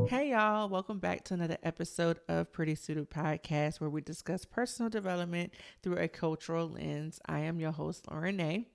Hey y'all, welcome back to another episode of Pretty Suited Podcast, where we discuss personal development through a cultural lens. I am your host, Lauren A.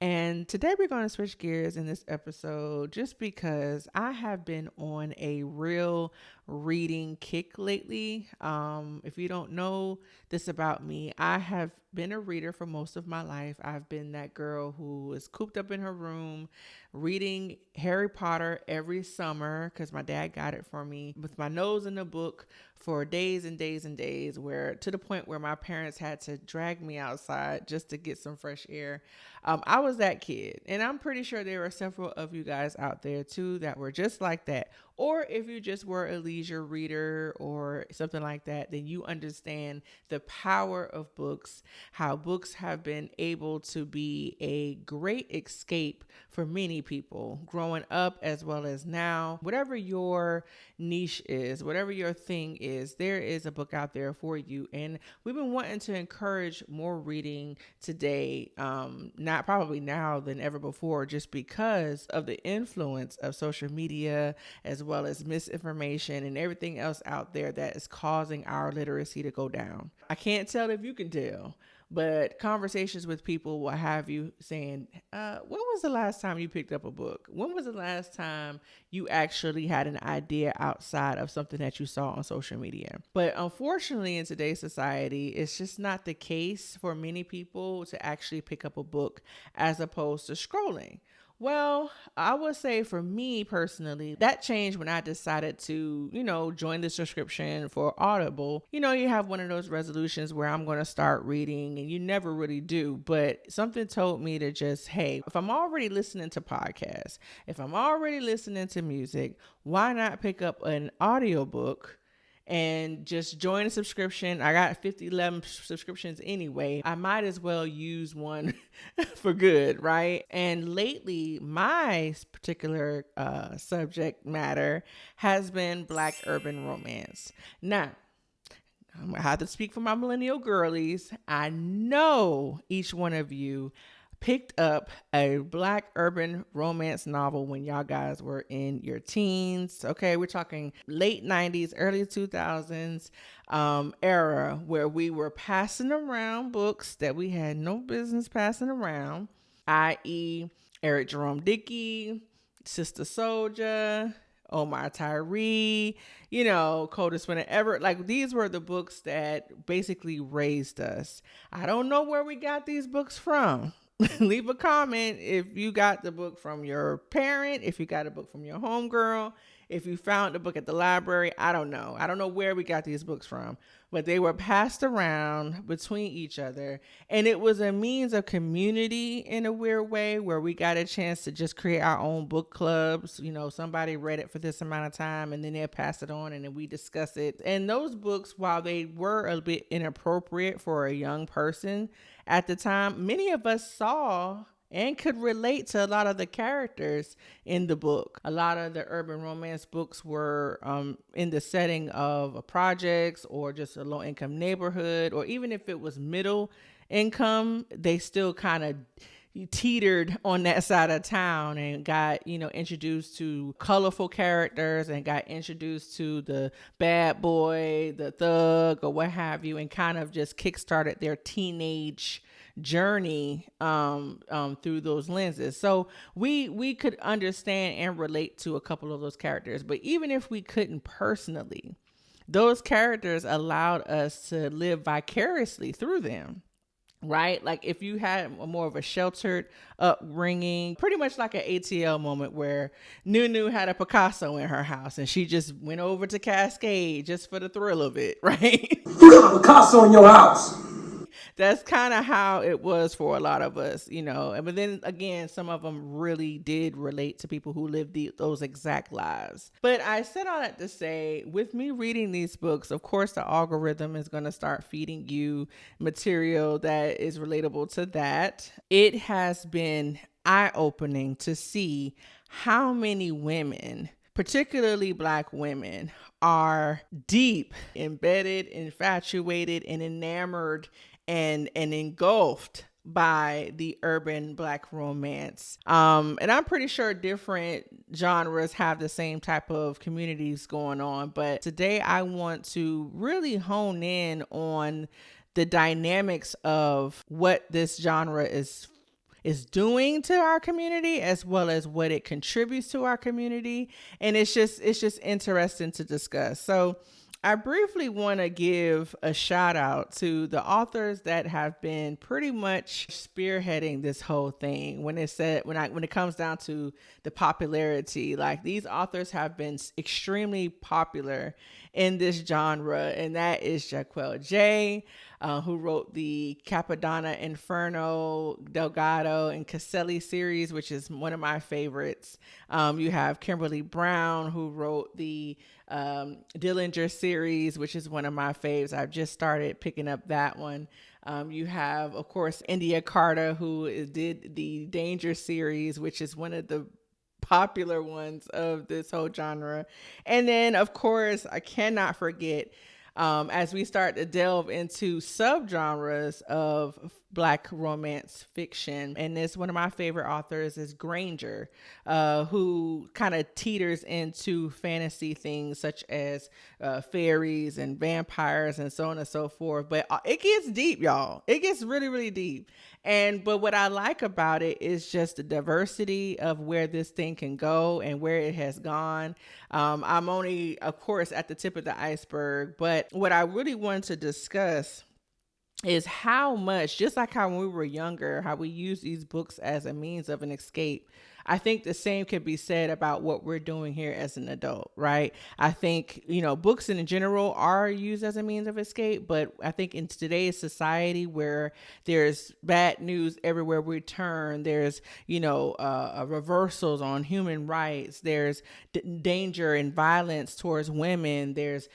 And today we're going to switch gears in this episode just because I have been on a real reading kick lately. If you don't know this about me, I have been a reader for most of my life. I've been that girl who was cooped up in her room reading Harry Potter every summer because my dad got it for me with my nose in the book for days and days and days, where to the point where my parents had to drag me outside just to get some fresh air. I was that kid, and I'm pretty sure there are several of you guys out there too that were just like that. Or if you just were a leisure reader or something like that, then you understand the power of books, how books have been able to be a great escape for many people growing up as well as now. Whatever your niche is, whatever your thing is, there is a book out there for you. And we've been wanting to encourage more reading today, not probably now than ever before, just because of the influence of social media as well as misinformation and everything else out there that is causing our literacy to go down. I can't tell if you can tell, but conversations with people will have you saying, when was the last time you picked up a book? When was the last time you actually had an idea outside of something that you saw on social media? But unfortunately, in today's society, it's just not the case for many people to actually pick up a book as opposed to scrolling. Well, I would say for me personally, that changed when I decided to, join the subscription for Audible. You have one of those resolutions where I'm going to start reading and you never really do. But something told me to just, hey, if I'm already listening to podcasts, if I'm already listening to music, why not pick up an audiobook and just join a subscription? I got 11 subscriptions anyway. I might as well use one for good, right? And lately, my particular subject matter has been Black urban romance. Now, I'm going to have to speak for my millennial girlies. I know each one of you picked up a Black urban romance novel when y'all guys were in your teens. Okay, we're talking late 90s, early 2000s era, where we were passing around books that we had no business passing around, i.e. Eric Jerome Dickey, Sister Soldier, Omar Tyree, Coda Spinner Everett. Like, these were the books that basically raised us. I don't know where we got these books from. Leave a comment if you got the book from your parent, if you got a book from your homegirl, if you found the book at the library. I don't know. I don't know where we got these books from, but they were passed around between each other. And it was a means of community in a weird way, where we got a chance to just create our own book clubs. Somebody read it for this amount of time and then they'll pass it on and then we discuss it. And those books, while they were a bit inappropriate for a young person at the time, many of us saw and could relate to a lot of the characters in the book. A lot of the urban romance books were in the setting of projects or just a low-income neighborhood, or even if it was middle income, they still kind of teetered on that side of town and got, introduced to colorful characters and got introduced to the bad boy, the thug, or what have you, and kind of just kickstarted their teenage journey through those lenses. So we could understand and relate to a couple of those characters. But even if we couldn't personally, those characters allowed us to live vicariously through them. Right? Like, if you had more of a sheltered upbringing, pretty much like an ATL moment where Nunu had a Picasso in her house and she just went over to Cascade just for the thrill of it, right? You got a Picasso in your house. That's kind of how it was for a lot of us, But then again, some of them really did relate to people who lived those exact lives. But I said all that to say, with me reading these books, of course, the algorithm is going to start feeding you material that is relatable to that. It has been eye-opening to see how many women, particularly Black women, are deep, embedded, infatuated, and enamored and engulfed by the urban Black romance. And I'm pretty sure different genres have the same type of communities going on. But today I want to really hone in on the dynamics of what this genre is doing to our community, as well as what it contributes to our community. And it's just interesting to discuss. So I briefly want to give a shout out to the authors that have been pretty much spearheading this whole thing. When it comes down to the popularity, like, these authors have been extremely popular in this genre, and that is Jaquel J, who wrote the Capadonna Inferno, Delgado, and Caselli series, which is one of my favorites. You have Kimberly Brown, who wrote the Dillinger series, which is one of my faves. I've just started picking up that one. You have, of course, India Carter, who did the Danger series, which is one of the popular ones of this whole genre. And then, of course, I cannot forget, as we start to delve into subgenres of Black romance fiction. And this, one of my favorite authors is Granger, who kind of teeters into fantasy things such as fairies and vampires and so on and so forth. But it gets deep, y'all. It gets really, really deep. But what I like about it is just the diversity of where this thing can go and where it has gone. I'm only, of course, at the tip of the iceberg, but what I really want to discuss is how much, just like how when we were younger, how we use these books as a means of an escape. I think the same can be said about what we're doing here as an adult, right? I think, books in general are used as a means of escape, but I think in today's society where there's bad news everywhere we turn, there's, reversals on human rights, there's danger and violence towards women, there's,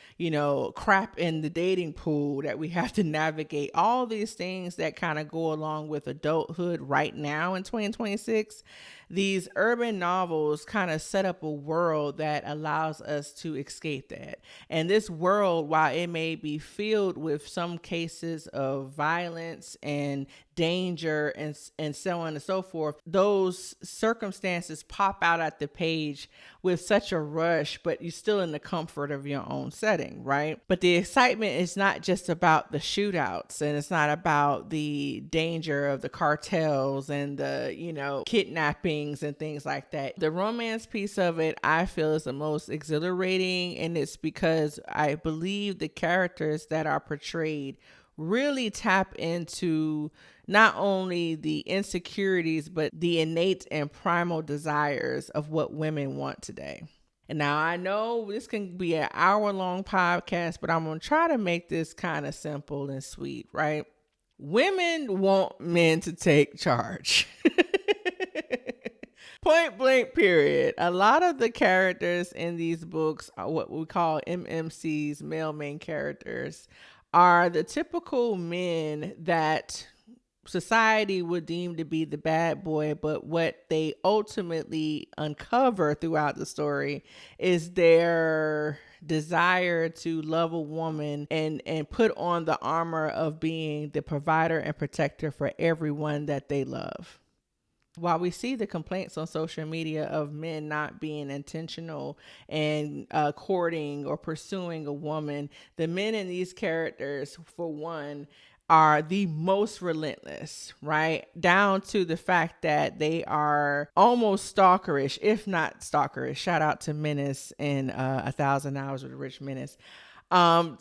crap in the dating pool that we have to navigate, all these things that kind of go along with adulthood right now in 2026. These urban novels kind of set up a world that allows us to escape that. And this world, while it may be filled with some cases of violence and danger and so on and so forth, those circumstances pop out at the page with such a rush, but you're still in the comfort of your own setting, right? But the excitement is not just about the shootouts, and it's not about the danger of the cartels and the, kidnappings and things like that. The romance piece of it, I feel, is the most exhilarating, and it's because I believe the characters that are portrayed really tap into not only the insecurities, but the innate and primal desires of what women want today. And now I know this can be an hour-long podcast, but I'm going to try to make this kind of simple and sweet, right? Women want men to take charge. Point blank, period. A lot of the characters in these books are what we call MMCs, male main characters, are the typical men that society would deem to be the bad boy, but what they ultimately uncover throughout the story is their desire to love a woman and put on the armor of being the provider and protector for everyone that they love. While we see the complaints on social media of men not being intentional and courting or pursuing a woman, the men in these characters, for one, are the most relentless, right? Down to the fact that they are almost stalkerish, if not stalkerish. Shout out to Menace in 1,000 Hours with Rich Menace. And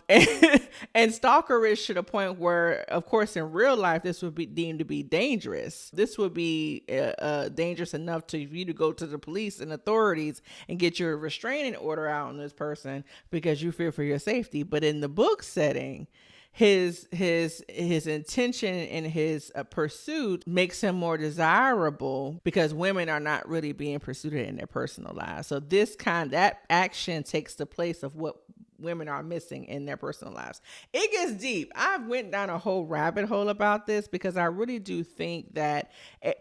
stalkerish to the point where, of course, in real life, this would be deemed to be dangerous. This would be dangerous enough for you to go to the police and authorities and get your restraining order out on this person because you fear for your safety. But in the book setting, his intention and his pursuit makes him more desirable because women are not really being pursued in their personal lives. So that action takes the place of what women are missing in their personal lives. It gets deep. I went down a whole rabbit hole about this because I really do think that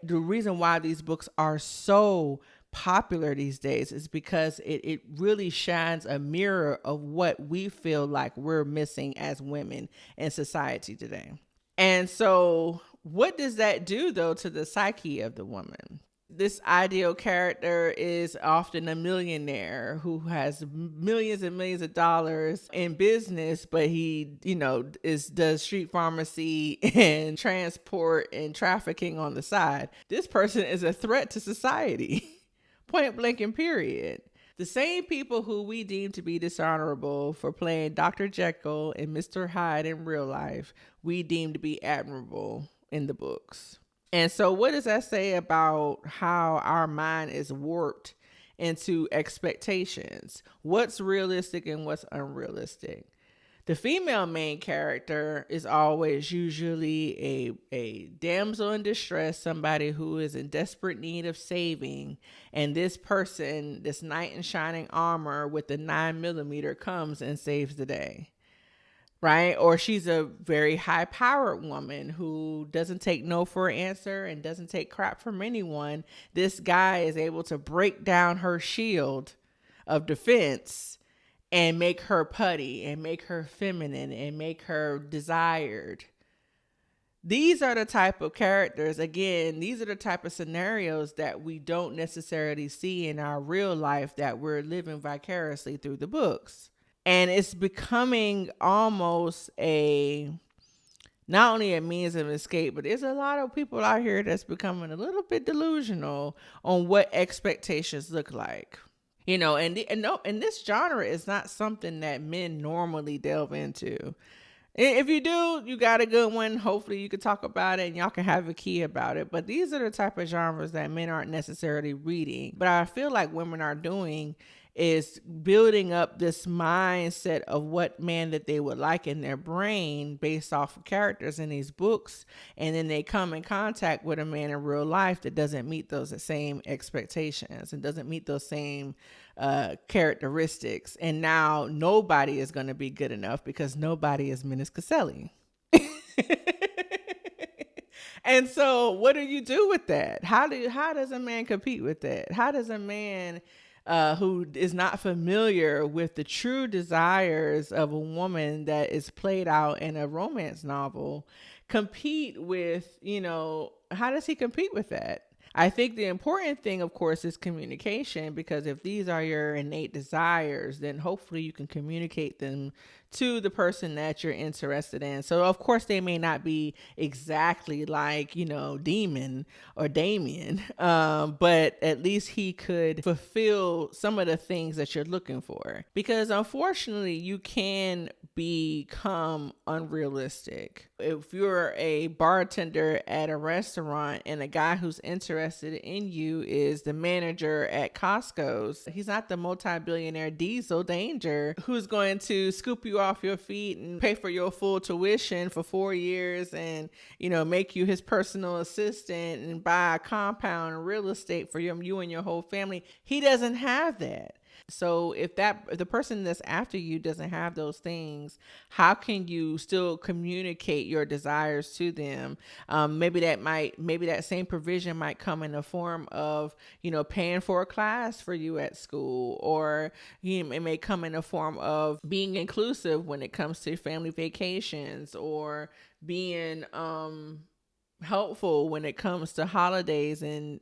the reason why these books are so popular these days is because it really shines a mirror of what we feel like we're missing as women in society today. And so What does that do, though, to the psyche of the woman? This ideal character is often a millionaire who has millions and millions of dollars in business, but he, does street pharmacy and transport and trafficking on the side. This person is a threat to society. Point blank and period. The same people who we deem to be dishonorable for playing Dr. Jekyll and Mr. Hyde in real life, we deem to be admirable in the books. And so what does that say about how our mind is warped into expectations? What's realistic and what's unrealistic? The female main character is always usually a damsel in distress, somebody who is in desperate need of saving. And this person, this knight in shining armor with the 9mm, comes and saves the day. Right? Or she's a very high powered woman who doesn't take no for an answer and doesn't take crap from anyone. This guy is able to break down her shield of defense and make her putty and make her feminine and make her desired. These are the type of characters, again, these are the type of scenarios that we don't necessarily see in our real life that we're living vicariously through the books. And it's becoming almost not only a means of escape, but there's a lot of people out here that's becoming a little bit delusional on what expectations look like. And this genre is not something that men normally delve into. If you do, you got a good one. Hopefully you can talk about it and y'all can have a key about it. But these are the type of genres that men aren't necessarily reading. But I feel like women are doing is building up this mindset of what man that they would like in their brain based off of characters in these books. And then they come in contact with a man in real life that doesn't meet those same expectations and doesn't meet those same characteristics. And now nobody is going to be good enough because nobody is Menace Caselli. And so what do you do with that? How does a man compete with that? How does a man who is not familiar with the true desires of a woman that is played out in a romance novel compete with, how does he compete with that? I think the important thing, of course, is communication, because if these are your innate desires, then hopefully you can communicate them to the person that you're interested in. So, of course, they may not be exactly like, Demon or Damien, but at least he could fulfill some of the things that you're looking for. Because unfortunately, you can become unrealistic. If you're a bartender at a restaurant and a guy who's interested in you is the manager at Costco's, he's not the multi-billionaire Diesel Danger who's going to scoop you off your feet and pay for your full tuition for 4 years and, make you his personal assistant and buy a compound and real estate for you and your whole family. He doesn't have that. So if the person that's after you doesn't have those things, how can you still communicate your desires to them? Maybe that same provision might come in the form of, paying for a class for you at school, or it may come in the form of being inclusive when it comes to family vacations, or being, helpful when it comes to holidays and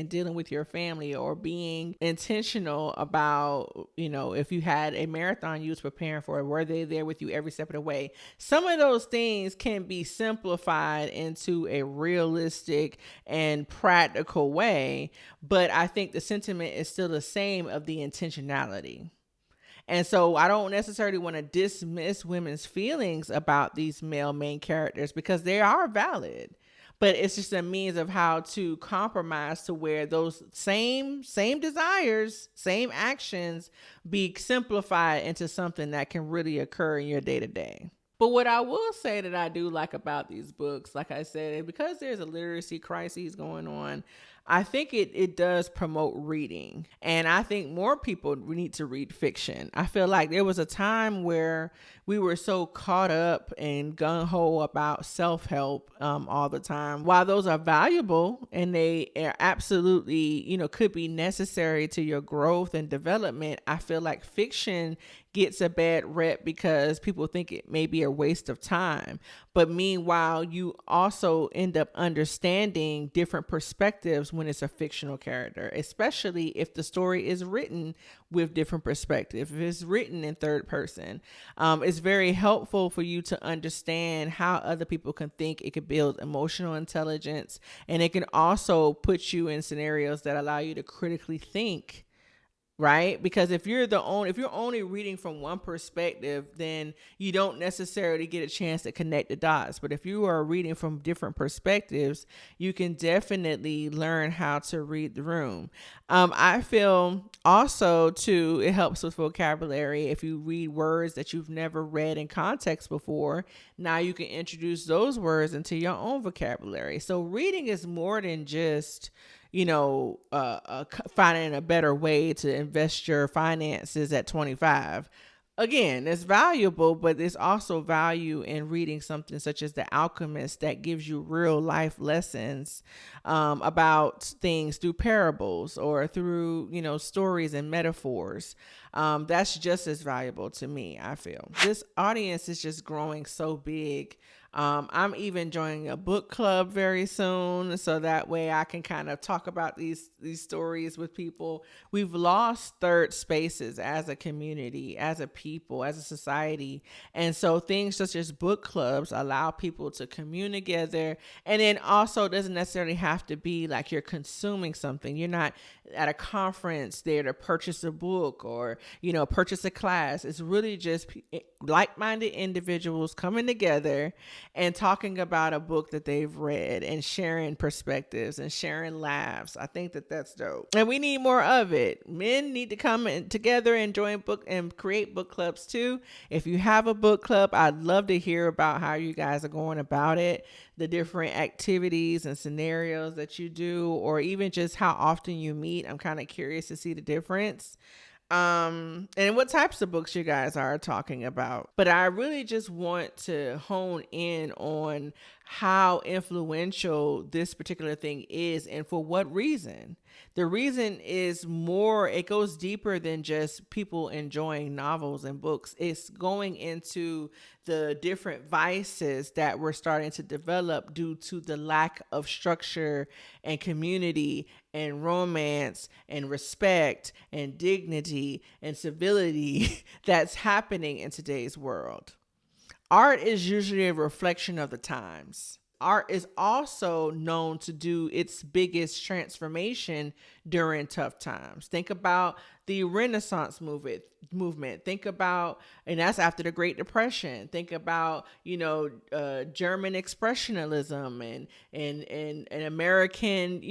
dealing with your family, or being intentional about, if you had a marathon you was preparing for, were they there with you every step of the way? Some of those things can be simplified into a realistic and practical way, but I think the sentiment is still the same of the intentionality. And so I don't necessarily want to dismiss women's feelings about these male main characters, because they are valid. But it's just a means of how to compromise to where those same desires, same actions be simplified into something that can really occur in your day to day. But what I will say that I do like about these books, like I said, because there's a literacy crisis going on, I think it does promote reading. And I think more people need to read fiction. I feel like there was a time where we were so caught up and gung ho about self help all the time. While those are valuable and they are absolutely, could be necessary to your growth and development, I feel like fiction gets a bad rep because people think it may be a waste of time. But meanwhile, you also end up understanding different perspectives when it's a fictional character, especially if the story is written with different perspectives. If it's written in third person, it's very helpful for you to understand how other people can think. It can build emotional intelligence, and it can also put you in scenarios that allow you to critically think, right? Because if you're only reading from one perspective, then you don't necessarily get a chance to connect the dots. But if you are reading from different perspectives, you can definitely learn how to read the room. I feel also too, it helps with vocabulary. If you read words that you've never read in context before, now you can introduce those words into your own vocabulary. So reading is more than just finding a better way to invest your finances at 25. Again, it's valuable, but there's also value in reading something such as The Alchemist that gives you real life lessons about things through parables or through, stories and metaphors. That's just as valuable to me, I feel. This audience is just growing so big. I'm even joining a book club very soon, so that way I can kind of talk about these stories with people. We've lost third spaces as a community, as a people, as a society, and so things such as book clubs allow people to commune together. And then also, it doesn't necessarily have to be like you're consuming something. You're not at a conference there to purchase a book or purchase a class. It's really just like-minded individuals coming together and talking about a book that they've read and sharing perspectives and sharing laughs. I think that that's dope. And we need more of it. Men need to come together and join book and create book clubs too. If you have a book club, I'd love to hear about how you guys are going about it, the different activities and scenarios that you do, or even just how often you meet. I'm kind of curious to see the difference. And what types of books you guys are talking about. But I really just want to hone in on how influential this particular thing is and for what reason. The reason is more, it goes deeper than just people enjoying novels and books. It's going into the different vices that we're starting to develop due to the lack of structure and community and romance and respect and dignity and civility that's happening in today's world. Art is usually a reflection of the times. Art is also known to do its biggest transformation during tough times. Think about the Renaissance movement. Think about, and that's after the Great Depression. Think about, German expressionism and American,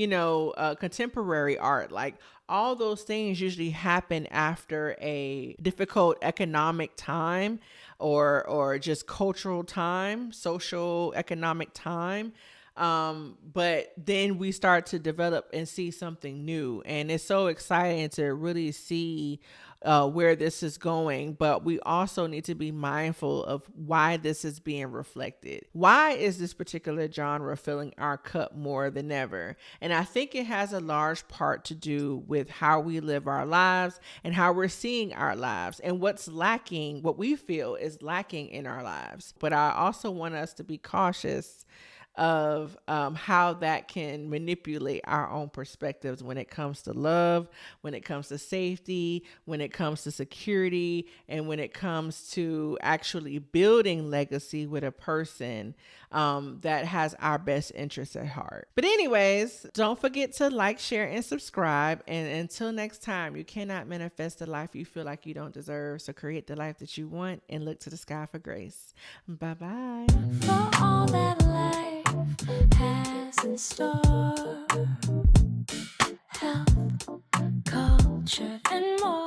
contemporary art. Like all those things usually happen after a difficult economic time or just cultural time, social economic time. But then we start to develop and see something new. And it's so exciting to really see where this is going. But we also need to be mindful of why this is being reflected. Why is this particular genre filling our cup more than ever? And I think it has a large part to do with how we live our lives and how we're seeing our lives and what's lacking, what we feel is lacking in our lives. But I also want us to be cautious of how that can manipulate our own perspectives when it comes to love, when it comes to safety, when it comes to security, and when it comes to actually building legacy with a person that has our best interests at heart. But anyways, don't forget to like, share, and subscribe. And until next time, you cannot manifest the life you feel like you don't deserve. So create the life that you want and look to the sky for grace. Bye-bye. For all that life has in store, health, culture, and more.